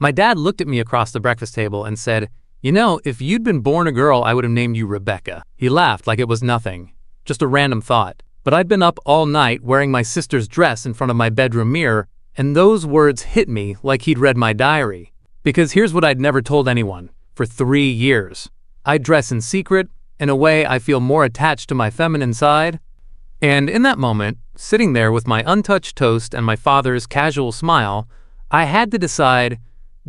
My dad looked at me across the breakfast table and said, "You know, if you'd been born a girl, I would have named you Rebecca." He laughed like it was nothing, just a random thought. But I'd been up all night wearing my sister's dress in front of my bedroom mirror, and those words hit me like he'd read my diary. Because here's what I'd never told anyone. For 3 years, I dress in secret. In a way, I feel more attached to my feminine side. And in that moment, sitting there with my untouched toast and my father's casual smile, I had to decide,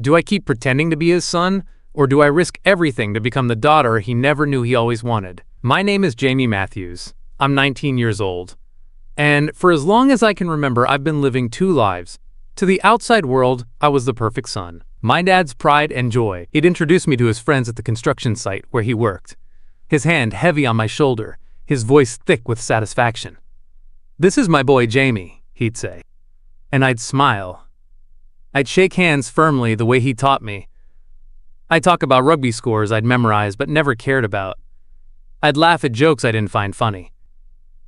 do I keep pretending to be his son, or do I risk everything to become the daughter he never knew he always wanted? My name is Jamie Matthews. I'm 19 years old. And for as long as I can remember, I've been living 2 lives. To the outside world, I was the perfect son. My dad's pride and joy. He'd introduced me to his friends at the construction site where he worked. His hand heavy on my shoulder, his voice thick with satisfaction. "This is my boy Jamie," he'd say. And I'd smile. I'd shake hands firmly the way he taught me. I'd talk about rugby scores I'd memorized but never cared about. I'd laugh at jokes I didn't find funny.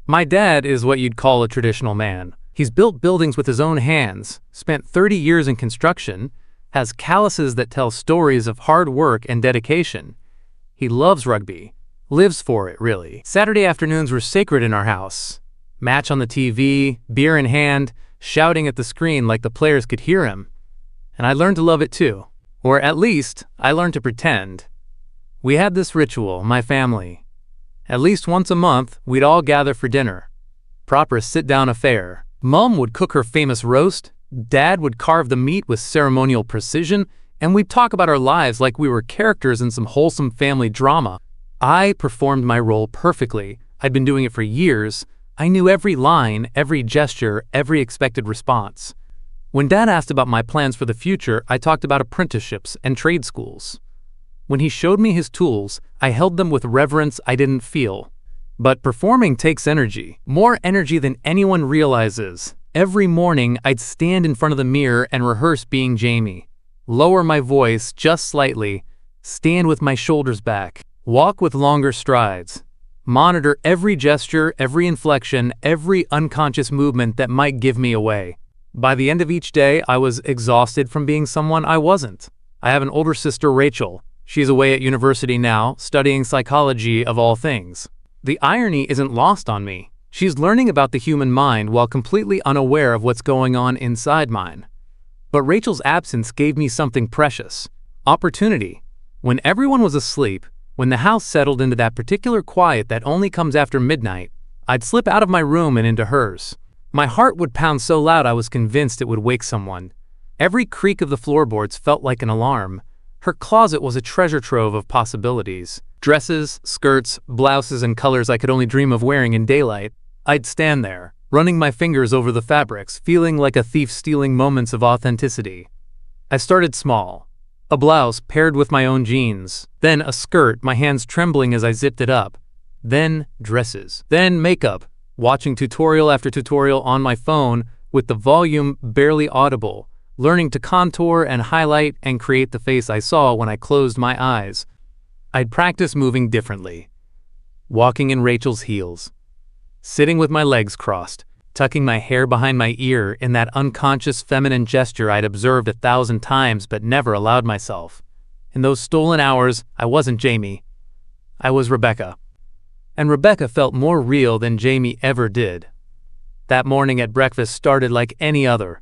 My dad is what you'd call a traditional man. He's built buildings with his own hands, spent 30 years in construction, has calluses that tell stories of hard work and dedication. He loves rugby, lives for it, really. Saturday afternoons were sacred in our house. Match on the TV, beer in hand, shouting at the screen like the players could hear him. And I learned to love it too. Or at least, I learned to pretend. We had this ritual, my family. At least once a month, we'd all gather for dinner. Proper sit-down affair. Mom would cook her famous roast, Dad would carve the meat with ceremonial precision, and we'd talk about our lives like we were characters in some wholesome family drama. I performed my role perfectly. I'd been doing it for years. I knew every line, every gesture, every expected response. When Dad asked about my plans for the future, I talked about apprenticeships and trade schools. When he showed me his tools, I held them with reverence I didn't feel. But performing takes energy, more energy than anyone realizes. Every morning, I'd stand in front of the mirror and rehearse being Jamie. Lower my voice just slightly, stand with my shoulders back, walk with longer strides, monitor every gesture, every inflection, every unconscious movement that might give me away. By the end of each day, I was exhausted from being someone I wasn't. I have an older sister, Rachel. She's away at university now, studying psychology of all things. The irony isn't lost on me. She's learning about the human mind while completely unaware of what's going on inside mine. But Rachel's absence gave me something precious. Opportunity. When everyone was asleep, when the house settled into that particular quiet that only comes after midnight, I'd slip out of my room and into hers. My heart would pound so loud I was convinced it would wake someone. Every creak of the floorboards felt like an alarm. Her closet was a treasure trove of possibilities. Dresses, skirts, blouses, and colors I could only dream of wearing in daylight. I'd stand there, running my fingers over the fabrics, feeling like a thief stealing moments of authenticity. I started small. A blouse paired with my own jeans. Then a skirt, my hands trembling as I zipped it up. Then dresses. Then makeup. Watching tutorial after tutorial on my phone with the volume barely audible, learning to contour and highlight and create the face I saw when I closed my eyes. I'd practice moving differently. Walking in Rachel's heels. Sitting with my legs crossed, tucking my hair behind my ear in that unconscious feminine gesture I'd observed 1,000 times but never allowed myself. In those stolen hours, I wasn't Jamie. I was Rebecca. And Rebecca felt more real than Jamie ever did. That morning at breakfast started like any other.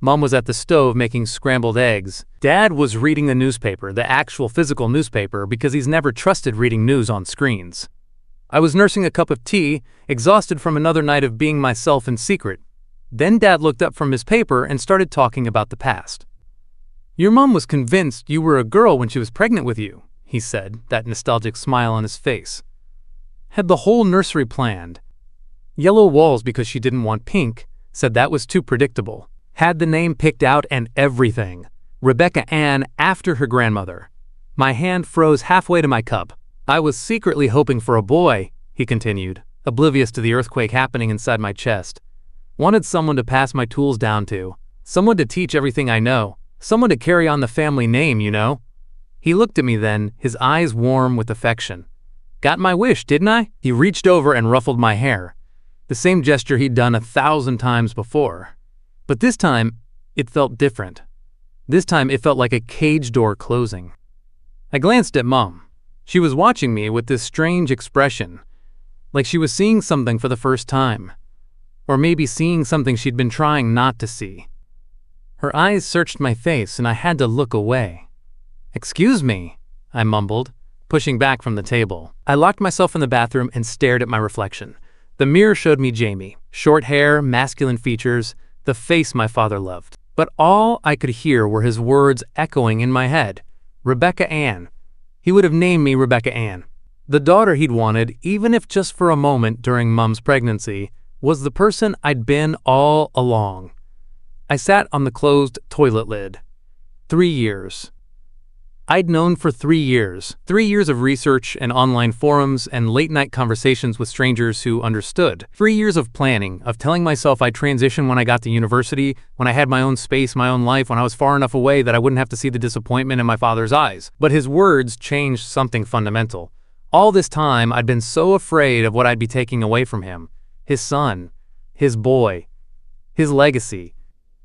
Mom was at the stove making scrambled eggs. Dad was reading the newspaper, the actual physical newspaper, because he's never trusted reading news on screens. I was nursing a cup of tea, exhausted from another night of being myself in secret. Then Dad looked up from his paper and started talking about the past. "Your mom was convinced you were a girl when she was pregnant with you," he said, that nostalgic smile on his face. "Had the whole nursery planned. Yellow walls because she didn't want pink, said that was too predictable. Had the name picked out and everything. Rebecca Ann after her grandmother." My hand froze halfway to my cup. "I was secretly hoping for a boy," he continued, oblivious to the earthquake happening inside my chest. "Wanted someone to pass my tools down to. Someone to teach everything I know. Someone to carry on the family name, you know." He looked at me then, his eyes warm with affection. "Got my wish, didn't I?" He reached over and ruffled my hair. The same gesture he'd done 1,000 times before. But this time, it felt different. This time it felt like a cage door closing. I glanced at Mom. She was watching me with this strange expression, like she was seeing something for the first time. Or maybe seeing something she'd been trying not to see. Her eyes searched my face and I had to look away. "Excuse me," I mumbled, pushing back from the table. I locked myself in the bathroom and stared at my reflection. The mirror showed me Jamie, short hair, masculine features, the face my father loved. But all I could hear were his words echoing in my head. Rebecca Ann. He would have named me Rebecca Ann. The daughter he'd wanted, even if just for a moment during Mom's pregnancy, was the person I'd been all along. I sat on the closed toilet lid. 3 years. I'd known for 3 years. 3 years of research and online forums and late-night conversations with strangers who understood. 3 years of planning, of telling myself I'd transition when I got to university, when I had my own space, my own life, when I was far enough away that I wouldn't have to see the disappointment in my father's eyes. But his words changed something fundamental. All this time, I'd been so afraid of what I'd be taking away from him. His son, his boy, his legacy.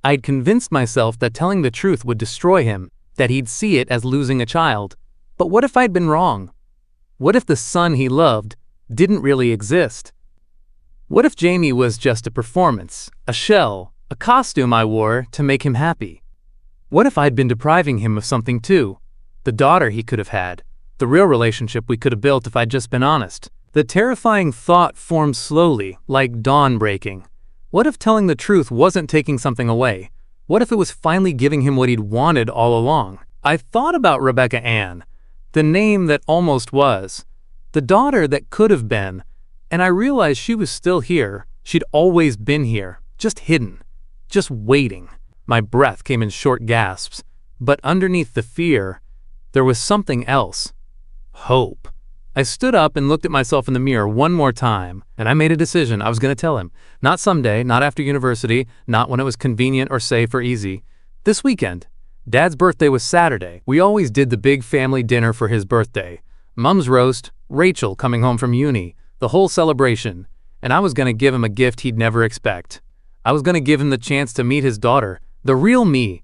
I'd convinced myself that telling the truth would destroy him, that he'd see it as losing a child. But what if I'd been wrong? What if the son he loved didn't really exist? What if Jamie was just a performance, a shell, a costume I wore to make him happy? What if I'd been depriving him of something too? The daughter he could have had, the real relationship we could have built if I'd just been honest. The terrifying thought formed slowly, like dawn breaking. What if telling the truth wasn't taking something away? What if it was finally giving him what he'd wanted all along? I thought about Rebecca Ann, the name that almost was, the daughter that could have been, and I realized she was still here. She'd always been here, just hidden, just waiting. My breath came in short gasps, but underneath the fear, there was something else. Hope. I stood up and looked at myself in the mirror one more time, and I made a decision. I was going to tell him. Not someday, not after university, not when it was convenient or safe or easy. This weekend. Dad's birthday was Saturday. We always did the big family dinner for his birthday. Mom's roast, Rachel coming home from uni, the whole celebration. And I was going to give him a gift he'd never expect. I was going to give him the chance to meet his daughter, the real me.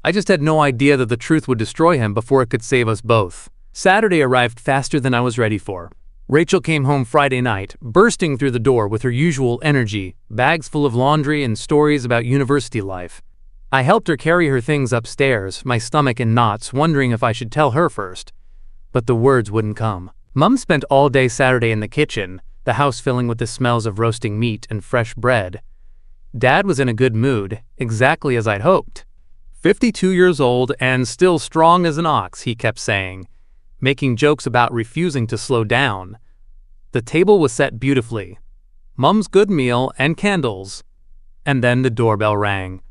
I just had no idea that the truth would destroy him before it could save us both. Saturday arrived faster than I was ready for. Rachel came home Friday night, bursting through the door with her usual energy, bags full of laundry and stories about university life. I helped her carry her things upstairs, my stomach in knots, wondering if I should tell her first. But the words wouldn't come. Mom spent all day Saturday in the kitchen, the house filling with the smells of roasting meat and fresh bread. Dad was in a good mood, exactly as I'd hoped. 52 years old and still strong as an ox, he kept saying, making jokes about refusing to slow down. The table was set beautifully. Mom's good meal and candles. And then the doorbell rang.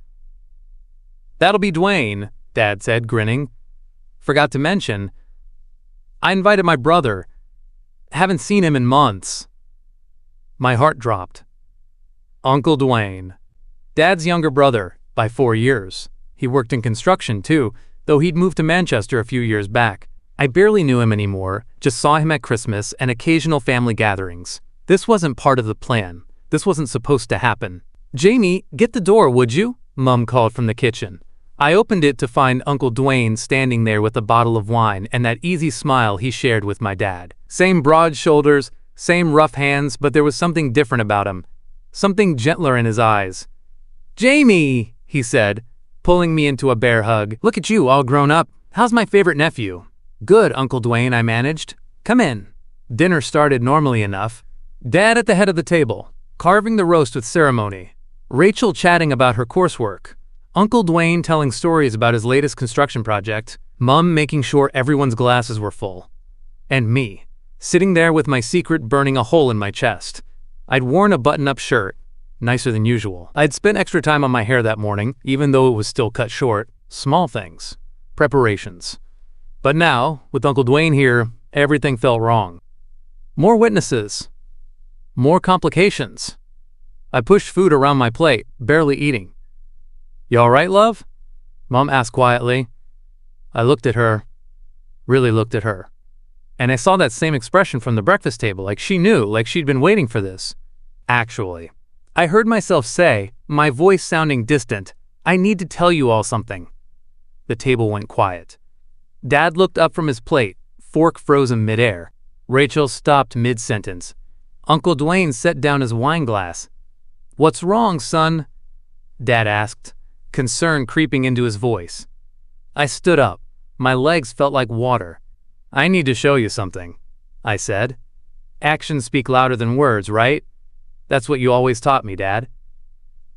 "That'll be Dwayne," Dad said, grinning. "Forgot to mention, I invited my brother. Haven't seen him in months." My heart dropped. Uncle Dwayne. Dad's younger brother, by 4 years. He worked in construction too, though he'd moved to Manchester a few years back. I barely knew him anymore, just saw him at Christmas and occasional family gatherings. This wasn't part of the plan. This wasn't supposed to happen. "Jamie, get the door, would you?" Mom called from the kitchen. I opened it to find Uncle Dwayne standing there with a bottle of wine and that easy smile he shared with my dad. Same broad shoulders, same rough hands, but there was something different about him. Something gentler in his eyes. "Jamie," he said, pulling me into a bear hug. "Look at you, all grown up. How's my favorite nephew?" "Good, Uncle Dwayne," I managed. "Come in." Dinner started normally enough. Dad at the head of the table, carving the roast with ceremony. Rachel chatting about her coursework. Uncle Dwayne telling stories about his latest construction project. Mom making sure everyone's glasses were full. And me, sitting there with my secret burning a hole in my chest. I'd worn a button-up shirt, nicer than usual. I'd spent extra time on my hair that morning, even though it was still cut short. Small things. Preparations. But now, with Uncle Dwayne here, everything felt wrong. More witnesses. More complications. I pushed food around my plate, barely eating. "You all right, love?" Mom asked quietly. I looked at her, really looked at her. And I saw that same expression from the breakfast table, like she knew, like she'd been waiting for this. Actually, I heard myself say, my voice sounding distant, "I need to tell you all something." The table went quiet. Dad looked up from his plate, fork frozen midair. Rachel stopped mid-sentence. Uncle Dwayne set down his wine glass. "What's wrong, son?" Dad asked, concern creeping into his voice. I stood up. My legs felt like water. "I need to show you something," I said. "Actions speak louder than words, right? That's what you always taught me, Dad."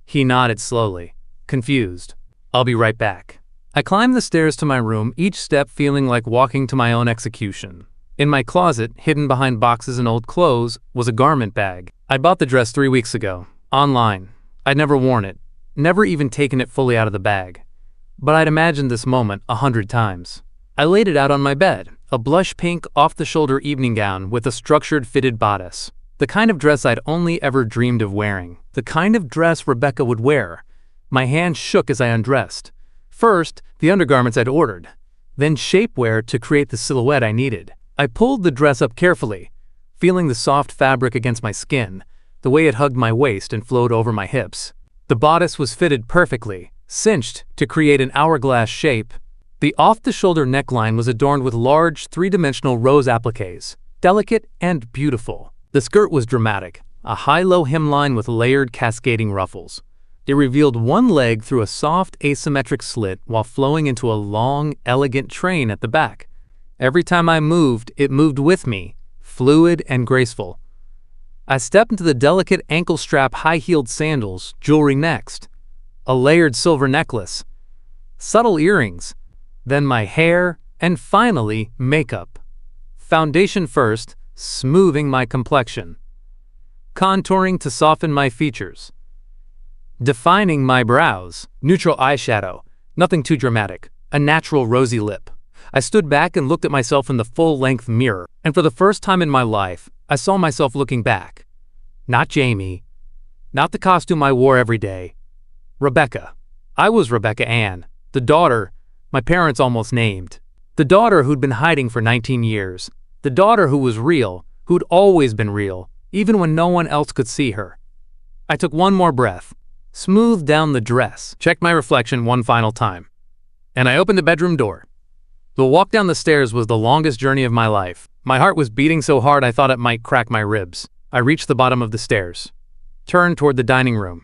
He nodded slowly, confused. "I'll be right back." I climbed the stairs to my room, each step feeling like walking to my own execution. In my closet, hidden behind boxes and old clothes, was a garment bag. I bought the dress 3 weeks ago, online. I'd never worn it, never even taken it fully out of the bag. But I'd imagined this moment 100 times. I laid it out on my bed, a blush pink off-the-shoulder evening gown with a structured fitted bodice. The kind of dress I'd only ever dreamed of wearing. The kind of dress Rebecca would wear. My hand shook as I undressed. First, the undergarments I'd ordered, then shapewear to create the silhouette I needed. I pulled the dress up carefully, feeling the soft fabric against my skin, the way it hugged my waist and flowed over my hips. The bodice was fitted perfectly, cinched to create an hourglass shape. The off-the-shoulder neckline was adorned with large, three-dimensional rose appliques, delicate and beautiful. The skirt was dramatic, a high-low hemline with layered cascading ruffles. It revealed one leg through a soft, asymmetric slit while flowing into a long, elegant train at the back. Every time I moved, it moved with me, fluid and graceful. I stepped into the delicate ankle-strap high-heeled sandals, jewelry next. A layered silver necklace, subtle earrings, then my hair, and finally, makeup. Foundation first, smoothing my complexion. Contouring to soften my features. Defining my brows. Neutral eyeshadow, nothing too dramatic, a natural rosy lip. I stood back and looked at myself in the full-length mirror, and for the first time in my life, I saw myself looking back. Not Jamie. Not the costume I wore every day. Rebecca. I was Rebecca Ann, the daughter my parents almost named. The daughter who'd been hiding for 19 years. The daughter who was real, who'd always been real, even when no one else could see her. I took one more breath, smoothed down the dress, checked my reflection one final time, and I opened the bedroom door. The walk down the stairs was the longest journey of my life. My heart was beating so hard I thought it might crack my ribs. I reached the bottom of the stairs, turned toward the dining room,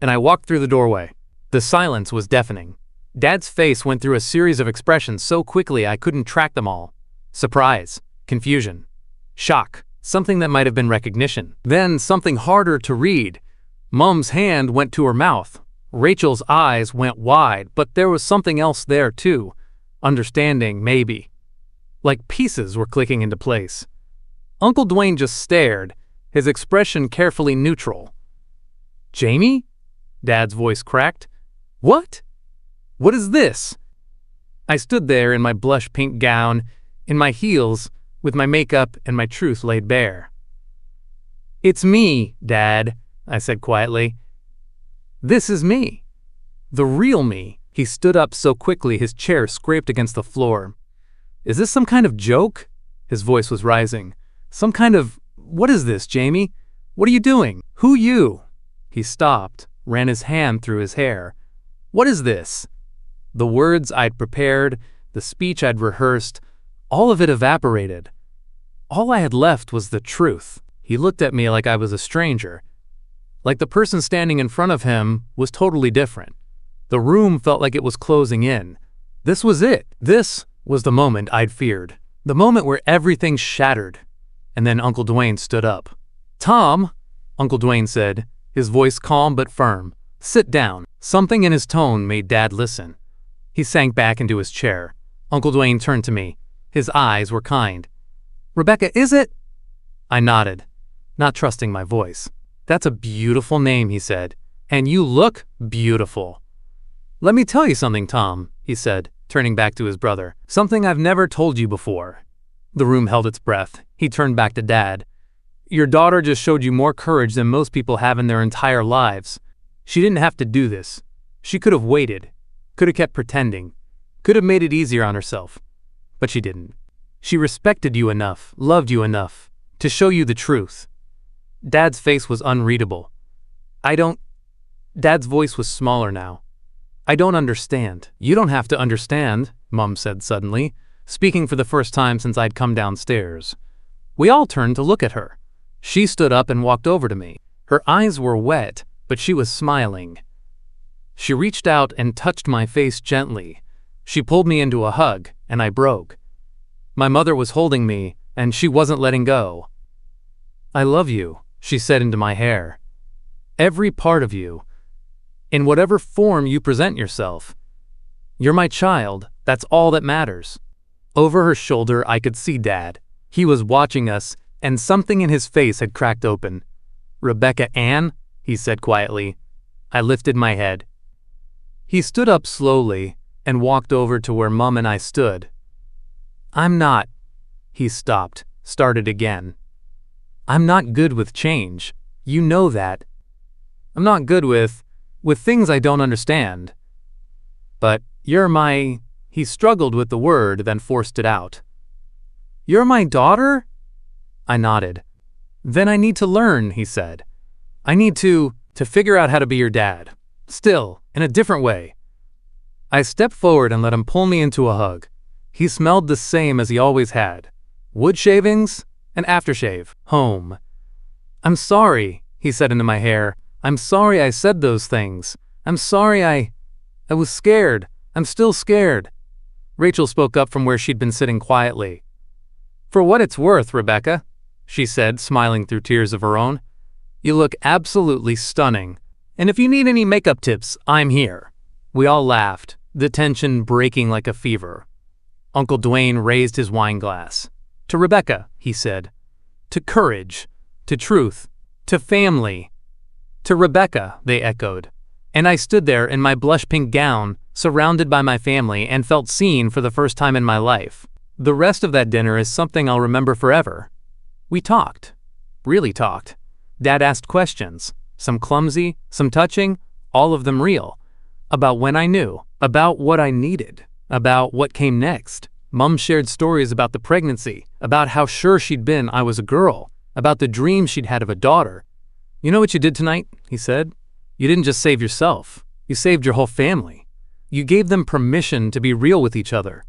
and I walked through the doorway. The silence was deafening. Dad's face went through a series of expressions so quickly I couldn't track them all. Surprise, confusion, shock, something that might have been recognition. Then something harder to read. Mom's hand went to her mouth. Rachel's eyes went wide, but there was something else there too. Understanding, maybe. Like pieces were clicking into place. Uncle Dwayne just stared, his expression carefully neutral. "Jamie?" Dad's voice cracked. "What? What is this?" I stood there in my blush pink gown, in my heels, with my makeup and my truth laid bare. "It's me, Dad," I said quietly. "This is me. The real me." He stood up so quickly his chair scraped against the floor. "Is this some kind of joke?" His voice was rising. "Some kind of... What is this, Jamie? What are you doing? Who you?" He stopped, ran his hand through his hair. "What is this?" The words I'd prepared, the speech I'd rehearsed, all of it evaporated. All I had left was the truth. He looked at me like I was a stranger. Like the person standing in front of him was totally different. The room felt like it was closing in. This was it. This was the moment I'd feared. The moment where everything shattered. And then Uncle Dwayne stood up. "Tom," Uncle Dwayne said, his voice calm but firm. "Sit down." Something in his tone made Dad listen. He sank back into his chair. Uncle Dwayne turned to me. His eyes were kind. "Rebecca, is it?" I nodded, not trusting my voice. "That's a beautiful name," he said. "And you look beautiful." "Let me tell you something, Tom," he said, turning back to his brother. "Something I've never told you before." The room held its breath. He turned back to Dad. "Your daughter just showed you more courage than most people have in their entire lives. She didn't have to do this. She could have waited, could have kept pretending, could have made it easier on herself. But she didn't. She respected you enough, loved you enough, to show you the truth." Dad's face was unreadable. Dad's voice was smaller now. I don't understand. You don't have to understand, Mum said suddenly, speaking for the first time since I'd come downstairs. We all turned to look at her. She stood up and walked over to me. Her eyes were wet, but she was smiling. She reached out and touched my face gently. She pulled me into a hug, and I broke. My mother was holding me, and she wasn't letting go. I love you, she said into my hair. Every part of you. In whatever form you present yourself. You're my child, that's all that matters. Over her shoulder I could see Dad. He was watching us, and something in his face had cracked open. Rebecca Ann, he said quietly. I lifted my head. He stood up slowly and walked over to where Mum and I stood. I'm not. He stopped, started again. I'm not good with change. You know that. I'm not good with things I don't understand. But you're my... He struggled with the word, then forced it out. You're my daughter? I nodded. Then I need to learn, he said. I need to figure out how to be your dad. Still, in a different way. I stepped forward and let him pull me into a hug. He smelled the same as he always had. Wood shavings and aftershave. Home. I'm sorry, he said into my hair. I'm sorry I said those things. I'm sorry I was scared. I'm still scared. Rachel spoke up from where she'd been sitting quietly. For what it's worth, Rebecca, she said, smiling through tears of her own. You look absolutely stunning. And if you need any makeup tips, I'm here. We all laughed, the tension breaking like a fever. Uncle Dwayne raised his wine glass. To Rebecca, he said. To courage. To truth. To family. To Rebecca, they echoed. And I stood there in my blush-pink gown, surrounded by my family, and felt seen for the first time in my life. The rest of that dinner is something I'll remember forever. We talked. Really talked. Dad asked questions. Some clumsy, some touching, all of them real. About when I knew. About what I needed. About what came next. Mum shared stories about the pregnancy, about how sure she'd been I was a girl, about the dream she'd had of a daughter. You know what you did tonight? He said. You didn't just save yourself. You saved your whole family. You gave them permission to be real with each other.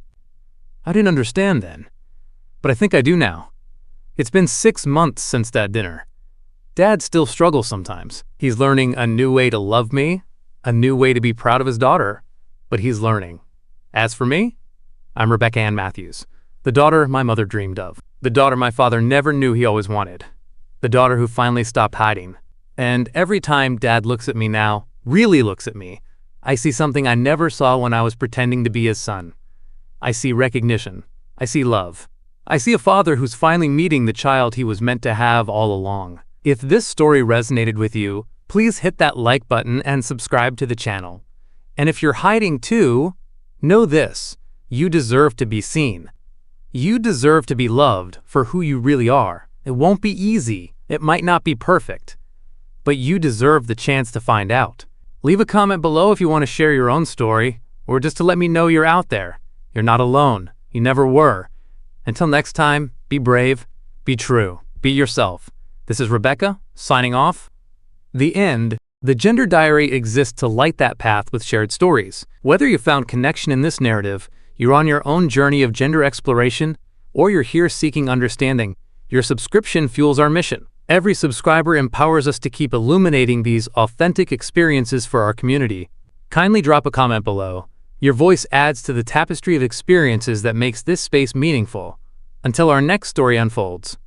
I didn't understand then, but I think I do now. It's been 6 months since that dinner. Dad still struggles sometimes. He's learning a new way to love me, a new way to be proud of his daughter, but he's learning. As for me, I'm Rebecca Ann Matthews, the daughter my mother dreamed of, the daughter my father never knew he always wanted, the daughter who finally stopped hiding. And every time Dad looks at me now, really looks at me, I see something I never saw when I was pretending to be his son. I see recognition. I see love. I see a father who's finally meeting the child he was meant to have all along. If this story resonated with you, please hit that like button and subscribe to the channel. And if you're hiding too, know this: you deserve to be seen. You deserve to be loved for who you really are. It won't be easy. It might not be perfect. But you deserve the chance to find out. Leave a comment below if you want to share your own story, or just to let me know you're out there. You're not alone. You never were. Until next time, be brave, be true, be yourself. This is Rebecca, signing off. The end. The Gender Diary exists to light that path with shared stories. Whether you found connection in this narrative, you're on your own journey of gender exploration, or you're here seeking understanding, your subscription fuels our mission. Every subscriber empowers us to keep illuminating these authentic experiences for our community. Kindly drop a comment below. Your voice adds to the tapestry of experiences that makes this space meaningful. Until our next story unfolds.